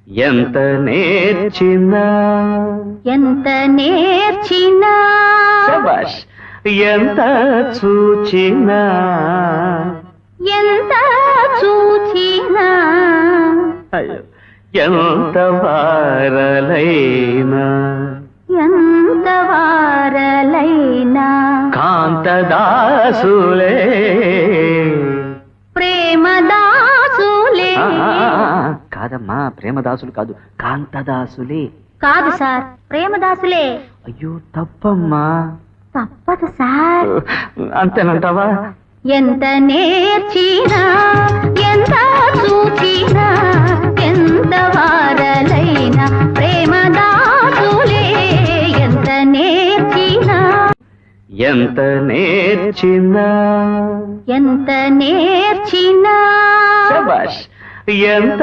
ఎంత నేర్చినా ఎంత నేర్చినా శభాష్ ఎంత చూచినా ఎంత చూచినా అయ్యో ఎంత వారలైనా ఎంత వారలైనా కాంతదాసులే ప్రేమదాసులే కాదమ్మా ప్రేమదాసులు కాదు కాంతదాసులే కాదు సార్ ప్రేమదాసులే. అయ్యో తప్పమ్మా. తప్పదు సార్. అంతేనంటావా? ఎంత నేర్చినా ఎంత చూచినా ఎంత వారలైనా ప్రేమదాసులే. ఎంత నేర్చినా ఎంత నేర్చినా ఎంత నేర్చినా శభాష్ ఎంత